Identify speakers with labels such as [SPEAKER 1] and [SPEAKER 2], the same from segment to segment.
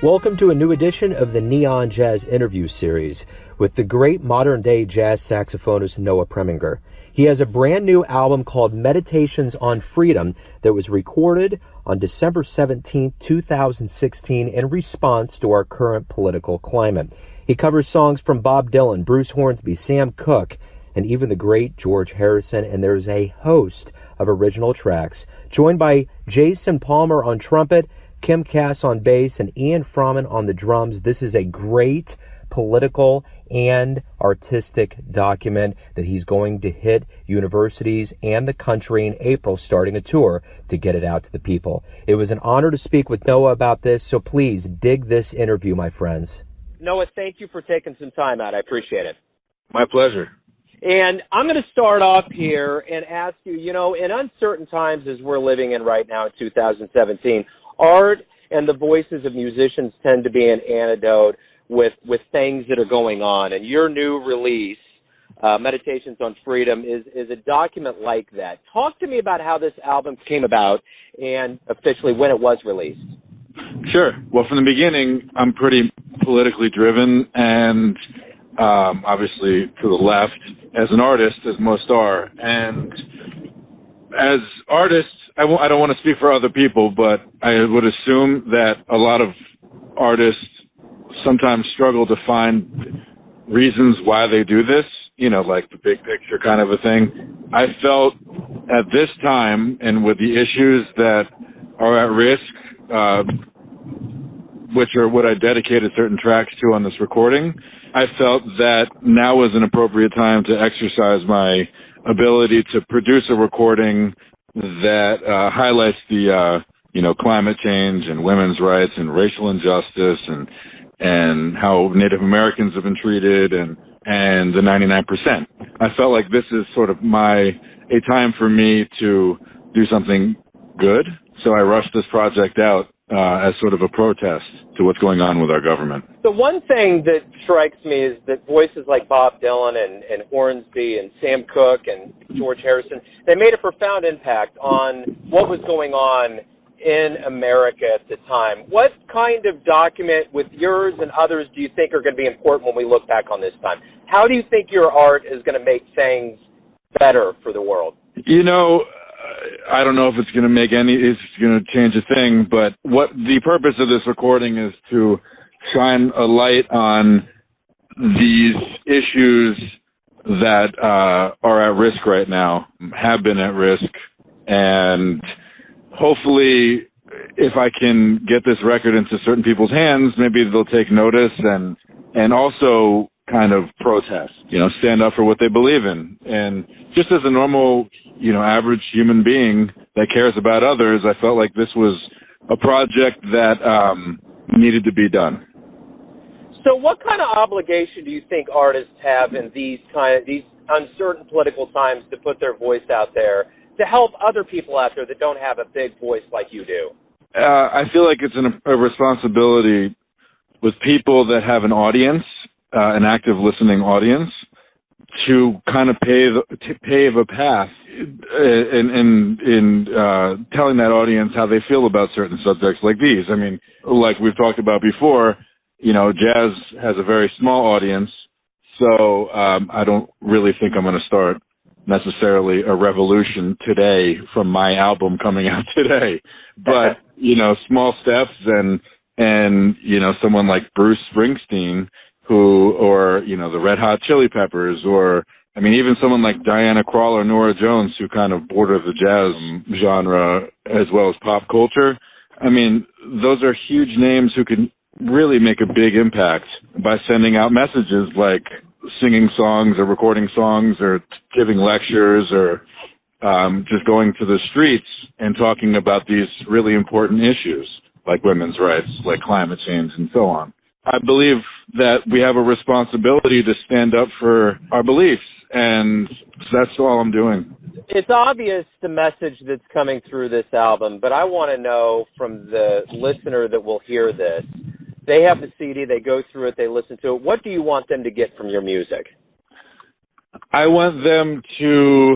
[SPEAKER 1] Welcome to a new edition of the Neon Jazz interview series with the great modern-day jazz saxophonist Noah Preminger. He has a brand new album called Meditations on Freedom that was recorded on December 17, 2016 in response to our current political climate. He covers songs from Bob Dylan, Bruce Hornsby, Sam Cooke, and even the great George Harrison, and there's a host of original tracks, joined by Jason Palmer on trumpet, Kim Cass on bass, and Ian Froman on the drums. This is a great political and artistic document that he's going to hit universities and the country in April, starting a tour to get it out to the people. It was an honor to speak with Noah about this, so please dig this interview, my friends.
[SPEAKER 2] Noah, thank you for taking some time out. I appreciate it.
[SPEAKER 3] My pleasure.
[SPEAKER 2] And I'm going to start off here and ask you, in uncertain times as we're living in right now in 2017, art and the voices of musicians tend to be an antidote with things that are going on. And your new release, Meditations on Freedom, is a document like that. Talk to me about how this album came about and officially when it was released.
[SPEAKER 3] Sure. Well, from the beginning, I'm pretty politically driven and obviously to the left as an artist, as most are. And as artists, I don't want to speak for other people, but I would assume that a lot of artists sometimes struggle to find reasons why they do this, like the big picture kind of a thing. I felt at this time, and with the issues that are at risk, which are what I dedicated certain tracks to on this recording, I felt that now was an appropriate time to exercise my ability to produce a recording that highlights the climate change and women's rights and racial injustice and how Native Americans have been treated and the 99%. I felt like this is sort of a time for me to do something good, so I rushed this project out as sort of a protest to what's going on with our government.
[SPEAKER 2] The one thing that strikes me is that voices like Bob Dylan and Hornsby and Sam Cooke and George Harrison, they made a profound impact on what was going on in America at the time. What kind of document with yours and others do you think are going to be important when we look back on this time? How do you think your art is going to make things better for the world?
[SPEAKER 3] I don't know if it's going to change a thing, but what the purpose of this recording is to shine a light on these issues that are at risk right now, have been at risk, and hopefully if I can get this record into certain people's hands, maybe they'll take notice and also kind of protest, stand up for what they believe in. And just as a normal, average human being that cares about others, I felt like this was a project that needed to be done.
[SPEAKER 2] So what kind of obligation do you think artists have in these uncertain political times to put their voice out there to help other people out there that don't have a big voice like you do?
[SPEAKER 3] I feel like it's a responsibility with people that have an audience, an active listening audience, to kind of pave a path in telling that audience how they feel about certain subjects like these. I mean, like we've talked about before, jazz has a very small audience, so I don't really think I'm going to start necessarily a revolution today from my album coming out today. But, small steps and someone like Bruce Springsteen, or the Red Hot Chili Peppers, or, even someone like Diana Krall or Nora Jones, who kind of border the jazz genre as well as pop culture. Those are huge names who can really make a big impact by sending out messages like singing songs or recording songs or giving lectures or just going to the streets and talking about these really important issues like women's rights, like climate change, and so on. I believe that we have a responsibility to stand up for our beliefs, and that's all I'm doing.
[SPEAKER 2] It's obvious the message that's coming through this album, but I want to know from the listener that will hear this, they have the CD, they go through it, they listen to it. What do you want them to get from your music?
[SPEAKER 3] I want them to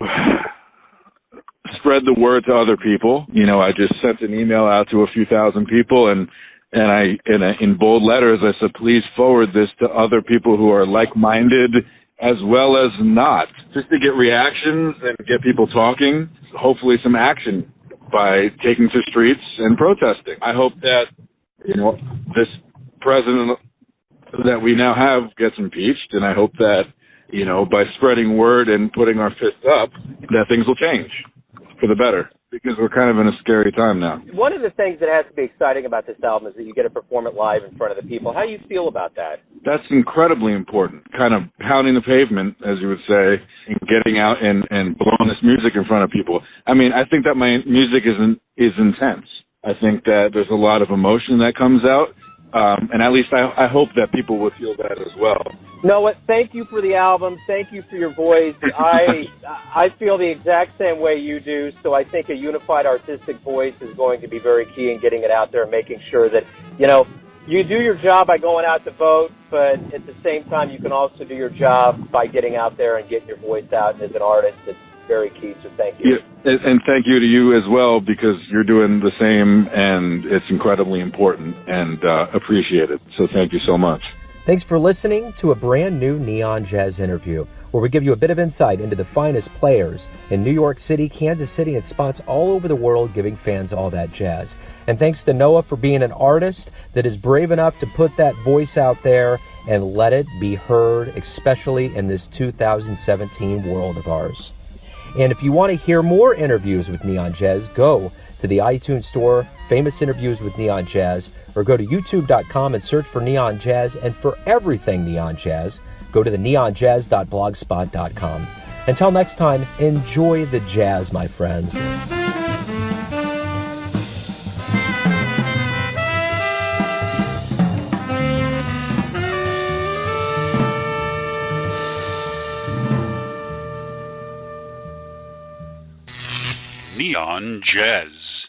[SPEAKER 3] spread the word to other people. I just sent an email out to a few thousand people, and in bold letters, I said, please forward this to other people who are like-minded as well as not, just to get reactions and get people talking, hopefully some action by taking to streets and protesting. I hope that, this president that we now have gets impeached, and I hope that, by spreading word and putting our fists up, that things will change for the better, because we're kind of in a scary time now.
[SPEAKER 2] One of the things that has to be exciting about this album is that you get to perform it live in front of the people. How do you feel about that? That's
[SPEAKER 3] incredibly important, kind of pounding the pavement, as you would say, and getting out and blowing this music in front of people. I mean, I think that my music is intense. I think that there's a lot of emotion that comes out, and at least I hope that people will feel that as well.
[SPEAKER 2] Noah, thank you for the album. Thank you for your voice. I feel the exact same way you do, so I think a unified artistic voice is going to be very key in getting it out there and making sure that, you do your job by going out to vote, but at the same time, you can also do your job by getting out there and getting your voice out. And as an artist, it's very key, so thank you.
[SPEAKER 3] Yeah, and thank you to you as well, because you're doing the same, and it's incredibly important and appreciated. So thank you so much.
[SPEAKER 1] Thanks for listening to a brand new Neon Jazz interview, where we give you a bit of insight into the finest players in New York City, Kansas City, and spots all over the world, giving fans all that jazz. And thanks to Noah for being an artist that is brave enough to put that voice out there and let it be heard, especially in this 2017 world of ours. And if you want to hear more interviews with Neon Jazz, go to the iTunes Store, Famous Interviews with Neon Jazz, or go to youtube.com and search for Neon Jazz. And for everything Neon Jazz, go to the neonjazz.blogspot.com. Until next time, enjoy the jazz, my friends.
[SPEAKER 4] Neon Jazz.